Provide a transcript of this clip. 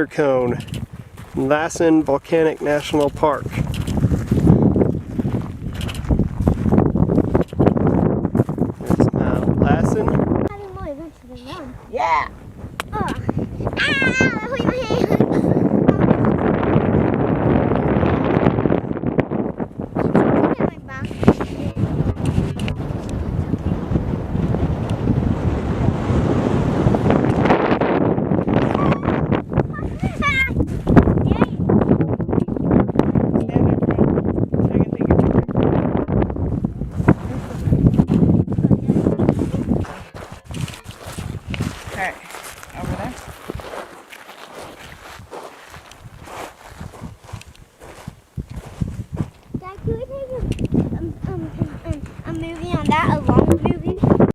cinder cone, Lassen Volcanic National Park. There's Mount Lassen. Having more adventure than them. Yeah.